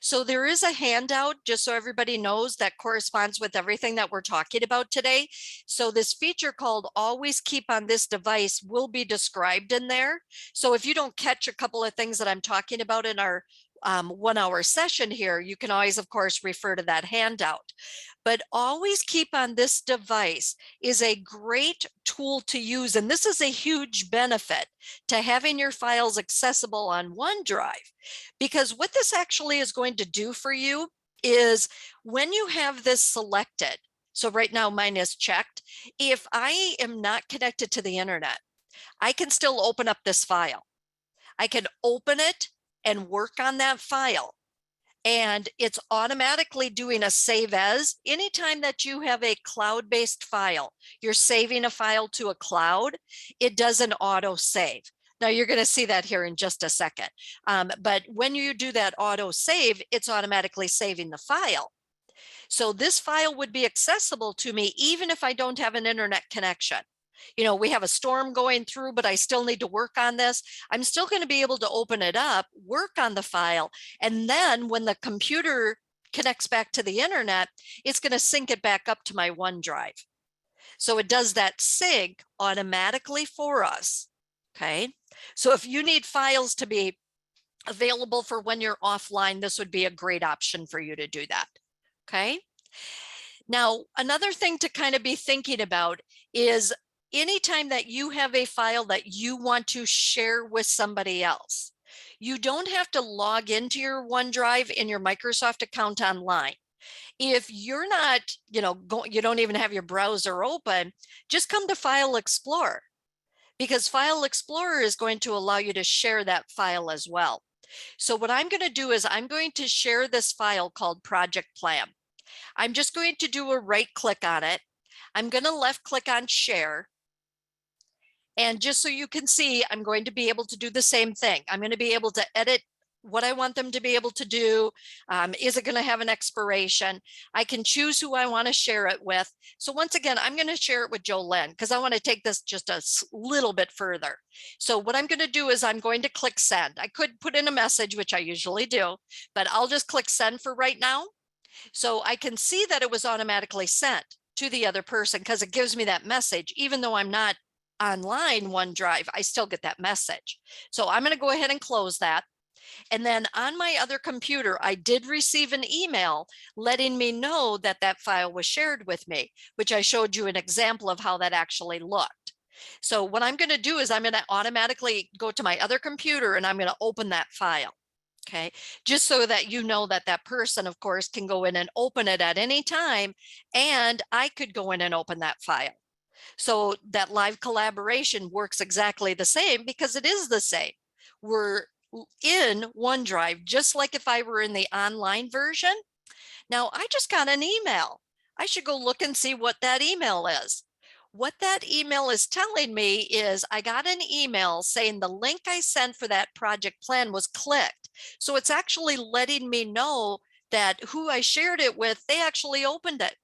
So there is a handout, just so everybody knows, that corresponds with everything that we're talking about today. So this feature called always keep on this device will be described in there. So if you don't catch a couple of things that I'm talking about in our 1 hour session here, you can always, of course, refer to that handout. But always keep on this device is a great tool to use. And this is a huge benefit to having your files accessible on OneDrive, because what this actually is going to do for you is when you have this selected, so right now mine is checked, if I am not connected to the internet, I can still open up this file. I can open it and work on that file. And it's automatically doing a save as. Anytime that you have a cloud-based file, you're saving a file to a cloud, it does an auto save. Now you're going to see that here in just a second. But when you do that auto save, it's automatically saving the file. So this file would be accessible to me even if I don't have an internet connection. You know, we have a storm going through, but I still need to work on this. I'm still going to be able to open it up, work on the file, and then when the computer connects back to the internet, it's going to sync it back up to my OneDrive. So it does that sync automatically for us. Okay. So if you need files to be available for when you're offline, this would be a great option for you to do that. Okay. Now, another thing to kind of be thinking about is anytime that you have a file that you want to share with somebody else, you don't have to log into your OneDrive in your Microsoft account online. If you're not, you don't even have your browser open, just come to File Explorer, because File Explorer is going to allow you to share that file as well. So what I'm going to do is I'm going to share this file called Project Plan. I'm just going to do a right click on it. I'm going to left click on share. And just so you can see, I'm going to be able to do the same thing. I'm going to be able to edit what I want them to be able to do. Is it going to have an expiration? I can choose who I want to share it with. So once again, I'm going to share it with Jolene because I want to take this just a little bit further. So what I'm going to do is I'm going to click send. I could put in a message, which I usually do, but I'll just click send for right now. So I can see that it was automatically sent to the other person because it gives me that message. Even though I'm not online OneDrive, I still get that message. So I'm going to go ahead and close that. And then on my other computer, I did receive an email letting me know that that file was shared with me, which I showed you an example of how that actually looked. So what I'm going to do is I'm going to automatically go to my other computer and I'm going to open that file. Okay, just so that you know that that person, of course, can go in and open it at any time, and I could go in and open that file. So that live collaboration works exactly the same because it is the same. We're in OneDrive, just like if I were in the online version. Now, I just got an email. I should go look and see what that email is. What that email is telling me is I got an email saying the link I sent for that project plan was clicked. So it's actually letting me know that who I shared it with, they actually opened it.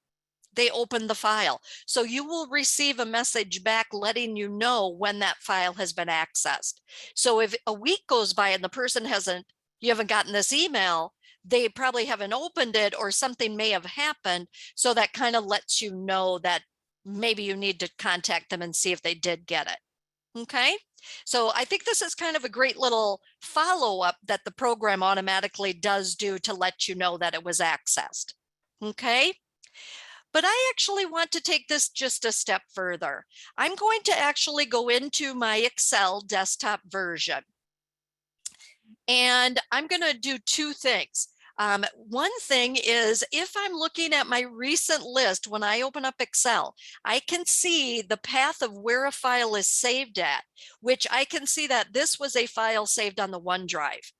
They opened the file. So you will receive a message back letting you know when that file has been accessed. So if a week goes by and the person you haven't gotten this email, they probably haven't opened it or something may have happened. So that kind of lets you know that maybe you need to contact them and see if they did get it. Okay, so I think this is kind of a great little follow-up that the program automatically does do to let you know that it was accessed. Okay, but I actually want to take this just a step further. I'm going to actually go into my Excel desktop version. And I'm going to do two things. One thing is if I'm looking at my recent list, when I open up Excel, I can see the path of where a file is saved at, which I can see that this was a file saved on the OneDrive.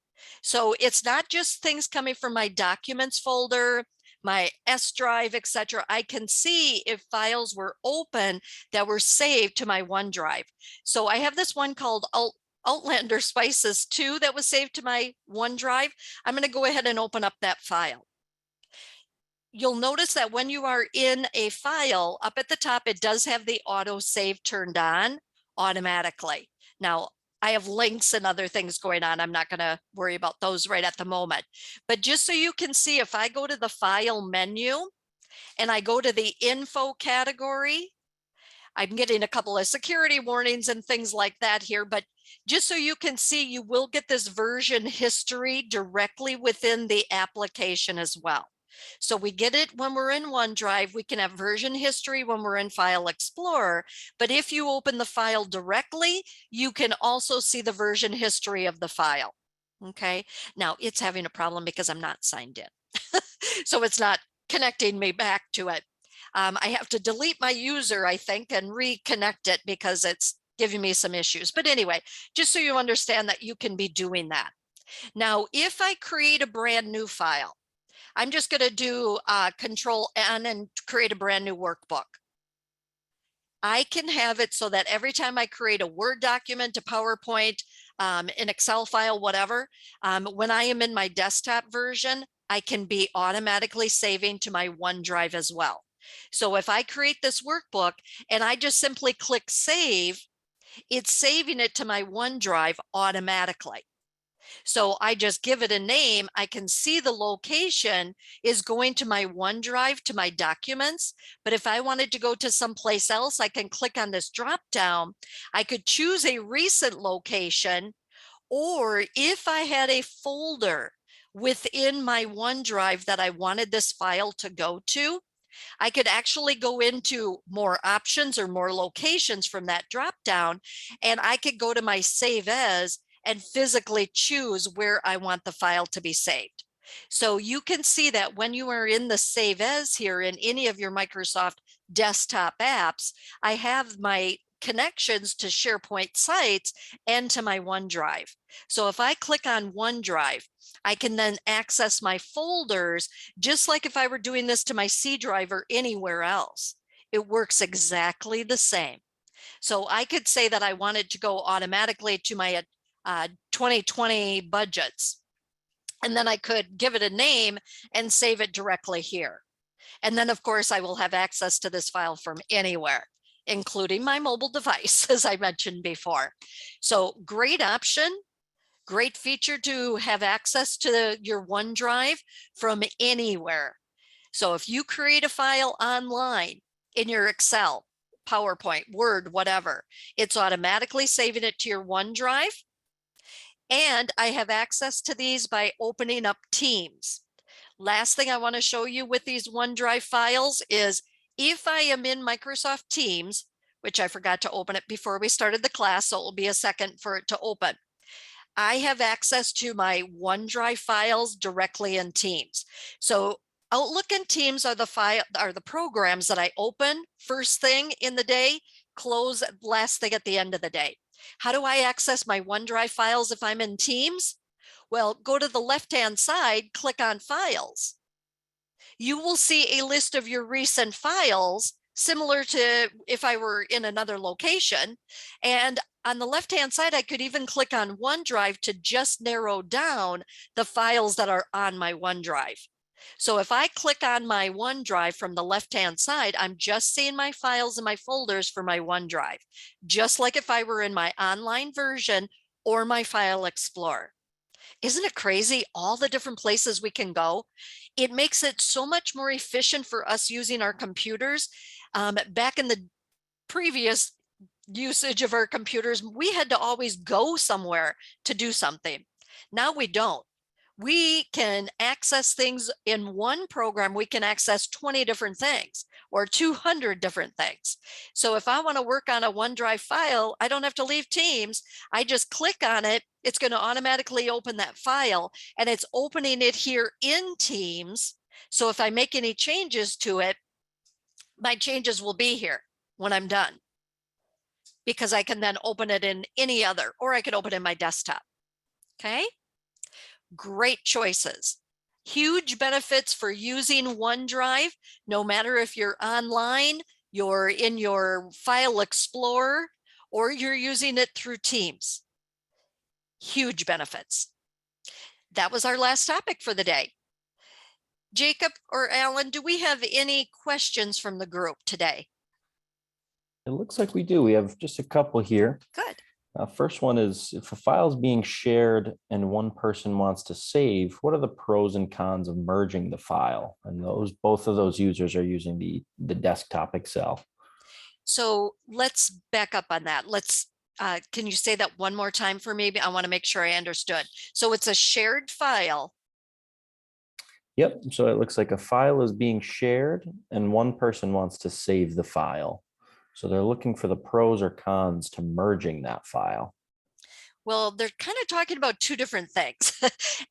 So it's not just things coming from my documents folder, my S drive, etc. I can see if files were open that were saved to my OneDrive. So I have this one called Outlander Spices 2 that was saved to my OneDrive. I'm going to go ahead and open up that file. You'll notice that when you are in a file, up at the top, it does have the auto save turned on automatically. Now, I have links and other things going on. I'm not going to worry about those right at the moment. But just so you can see, if I go to the file menu and I go to the info category, I'm getting a couple of security warnings and things like that here, but just so you can see, you will get this version history directly within the application as well. So we get it when we're in OneDrive. We can have version history when we're in File Explorer, but if you open the file directly, you can also see the version history of the file. Okay, now it's having a problem because I'm not signed in. So it's not connecting me back to it. I have to delete my user, I think, and reconnect it because it's giving me some issues. But anyway, just so you understand that you can be doing that. Now, if I create a brand new file, I'm just going to do Control N and create a brand new workbook. I can have it so that every time I create a Word document, a PowerPoint, an Excel file, whatever, when I am in my desktop version, I can be automatically saving to my OneDrive as well. So if I create this workbook and I just simply click save, it's saving it to my OneDrive automatically. So I just give it a name. I can see the location is going to my OneDrive, to my documents. But if I wanted to go to someplace else, I can click on this drop down. I could choose a recent location, or if I had a folder within my OneDrive that I wanted this file to go to, I could actually go into more options or more locations from that drop down, and I could go to my save as and physically choose where I want the file to be saved. So you can see that when you are in the save as here in any of your Microsoft desktop apps, I have my connections to SharePoint sites and to my OneDrive. So if I click on OneDrive, I can then access my folders just like if I were doing this to my C drive or anywhere else. It works exactly the same. So I could say that I wanted to go automatically to my 2020 budgets, and then I could give it a name and save it directly here. And then of course I will have access to this file from anywhere, including my mobile device, as I mentioned before. So great option. Great feature to have access to your OneDrive from anywhere. So if you create a file online in your Excel, PowerPoint, Word, whatever, it's automatically saving it to your OneDrive. And I have access to these by opening up Teams. Last thing I want to show you with these OneDrive files is if I am in Microsoft Teams, which I forgot to open it before we started the class, so it will be a second for it to open. I have access to my OneDrive files directly in Teams. So Outlook and Teams are the programs that I open first thing in the day, close last thing at the end of the day. How do I access my OneDrive files if I'm in Teams? Well, go to the left-hand side, click on Files. You will see a list of your recent files, similar to if I were in another location. And on the left-hand side, I could even click on OneDrive to just narrow down the files that are on my OneDrive. So if I click on my OneDrive from the left-hand side, I'm just seeing my files and my folders for my OneDrive, just like if I were in my online version or my File Explorer. Isn't it crazy all the different places we can go? It makes it so much more efficient for us using our computers. Back in the previous usage of our computers, we had to always go somewhere to do something. Now we don't. We can access things in one program. We can access 20 different things or 200 different things. So if I want to work on a OneDrive file, I don't have to leave Teams. I just click on it. It's going to automatically open that file, and it's opening it here in Teams. So if I make any changes to it, my changes will be here when I'm done, because I can then open it in any other, or I could open it in my desktop. Okay. Great choices. Huge benefits for using OneDrive, no matter if you're online, you're in your File Explorer, or you're using it through Teams. Huge benefits. That was our last topic for the day. Jacob or Alan, do we have any questions from the group today? It looks like we do. We have just a couple here. Good. First one is, if a file is being shared and one person wants to save, what are the pros and cons of merging the file? And both of those users are using the desktop Excel. So let's back up on that. Can you say that one more time for me? I want to make sure I understood. So it's a shared file. Yep. So it looks like a file is being shared and one person wants to save the file. So they're looking for the pros or cons to merging that file. Well, they're kind of talking about two different things.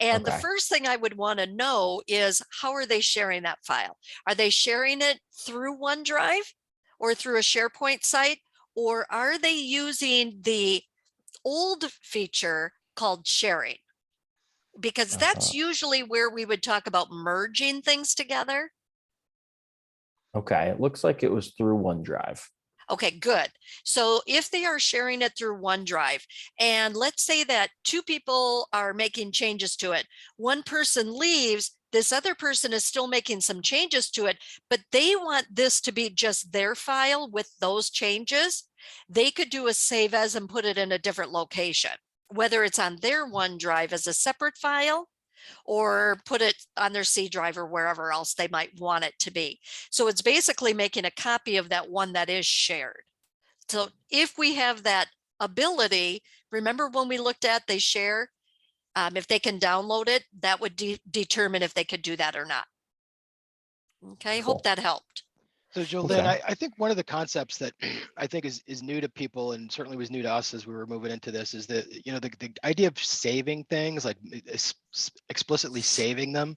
And the first thing I would want to know is, how are they sharing that file? Are they sharing it through OneDrive or through a SharePoint site, or are they using the old feature called sharing? Because that's usually where we would talk about merging things together. Okay, it looks like it was through OneDrive. Okay, good. So if they are sharing it through OneDrive, and let's say that two people are making changes to it, one person leaves, this other person is still making some changes to it, but they want this to be just their file with those changes, they could do a save as and put it in a different location, whether it's on their OneDrive as a separate file or put it on their C drive or wherever else they might want it to be. So it's basically making a copy of that one that is shared. So if we have that ability, remember when we looked at they share, if they can download it, that would determine if they could do that or not. Okay, Cool. hope that helped. So Jolene, Okay. I think one of the concepts that I think is new to people and certainly was new to us as we were moving into this is that, you know, the idea of saving things, like explicitly saving them,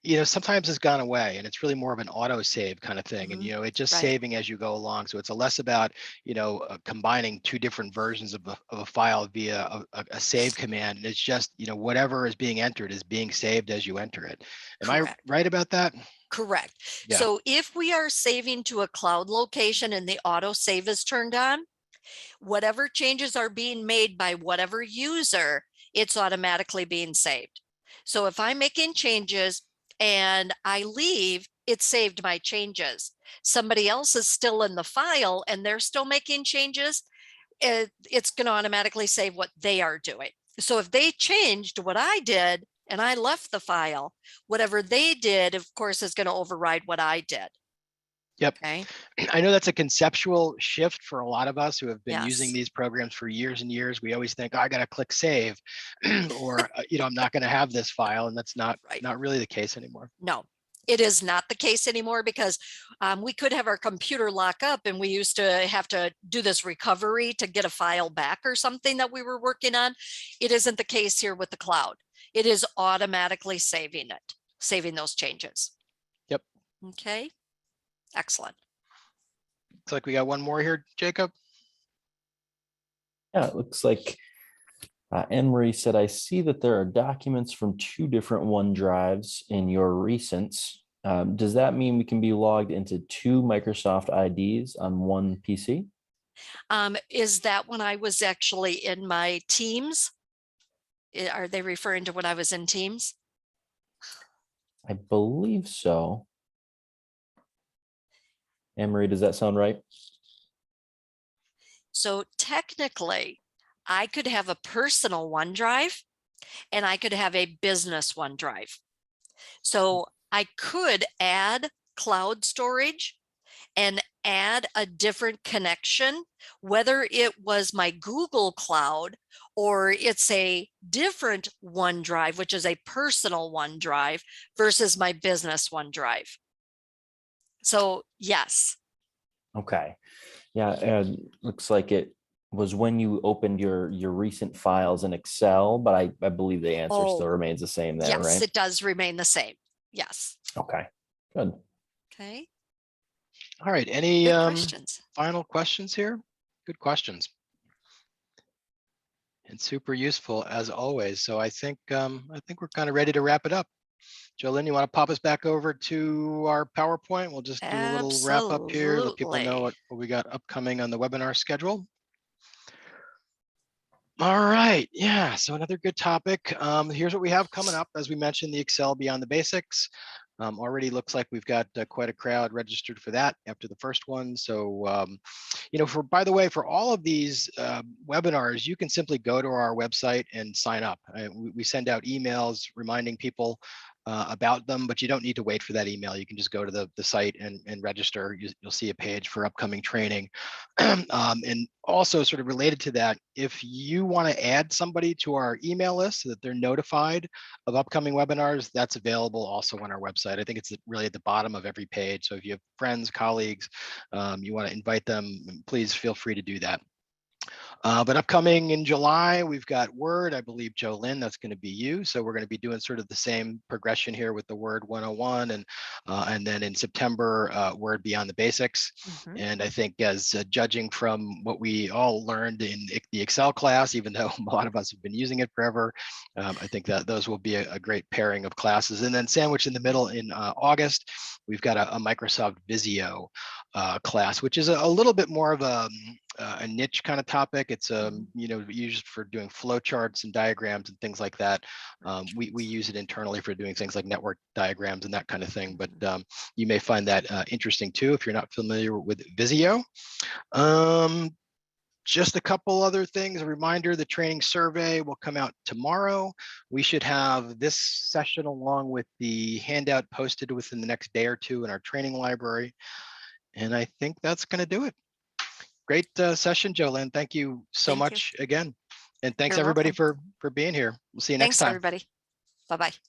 you know, sometimes has gone away and it's really more of an auto save kind of thing. And, you know, it's just Right. saving as you go along. So it's less about, you know, combining two different versions of a file via a save command. And it's just, you know, whatever is being entered is being saved as you enter it. Am I Correct. right about that? Correct. Yeah. So if we are saving to a cloud location and the auto save is turned on, whatever changes are being made by whatever user, it's automatically being saved. So if I'm making changes and I leave, it saved my changes. Somebody else is still in the file and they're still making changes, it's going to automatically save what they are doing. So if they changed what I did and I left the file, whatever they did, of course, is going to override what I did. Yep. Okay. I know that's a conceptual shift for a lot of us who have been using Yes. these programs for years and years. We always think, oh, I got to click save, or you know, I'm not going to have this file, and that's not Right. not really the case anymore. No, it is not the case anymore because we could have our computer lock up and we used to have to do this recovery to get a file back or something that we were working on. It isn't the case here with the cloud. It is automatically saving it, saving those changes. Yep. Okay. Excellent. Looks like we got one more here, Jacob. Yeah, it looks like Anne-Marie said, I see that there are documents from two different OneDrives in your recents. Does that mean we can be logged into two Microsoft IDs on one PC? Is that when I was actually in my Teams? Are they referring to when I was in Teams? I believe so. Anne-Marie, does that sound right? So technically, I could have a personal OneDrive and I could have a business OneDrive. So I could add cloud storage and add a different connection, whether it was my Google Cloud or it's a different OneDrive, which is a personal OneDrive versus my business OneDrive. So yes. Okay. Yeah, and looks like it was when you opened your recent files in Excel, but I believe the answer still remains the same there, yes, right? it does remain the same. Yes. Okay, good. Okay. All right. Any Good questions. final questions here? Good questions. And super useful as always. So I think we're kind of ready to wrap it up. Jolene, you want to pop us back over to our PowerPoint? We'll just do a little wrap up here, let people know what we got upcoming on the webinar schedule. All right, yeah, so another good topic. Here's what we have coming up. As we mentioned, the Excel Beyond the Basics. Already looks like we've got quite a crowd registered for that after the first one. So, you know, by the way, for all of these webinars, you can simply go to our website and sign up. We send out emails reminding people about them, but you don't need to wait for that email. You can just go to the site and register. You'll see a page for upcoming training. And also sort of related to that, if you want to add somebody to our email list so that they're notified of upcoming webinars, that's available also on our website. I think it's really at the bottom of every page. So if you have friends, colleagues, you want to invite them, please feel free to do that. But upcoming in July, we've got Word. I believe, Jolynn, that's going to be you. So we're going to be doing sort of the same progression here with the Word 101. And then in September, Word Beyond the Basics. And I think as judging from what we all learned in the Excel class, even though a lot of us have been using it forever, I think that those will be a great pairing of classes. And then sandwiched in the middle in August, we've got a Microsoft Visio class, which is a little bit more of a niche kind of topic. It's used for doing flow charts and diagrams and things like that. We use it internally for doing things like network diagrams and that kind of thing. But you may find that interesting too if you're not familiar with Visio. Just a couple other things. A reminder, the training survey will come out tomorrow. We should have this session along with the handout posted within the next day or two in our training library. And I think that's going to do it. Great session, Jolynn. Thank you so much again. And thanks everybody for being here. We'll see you next time. Thanks, everybody. Bye-bye.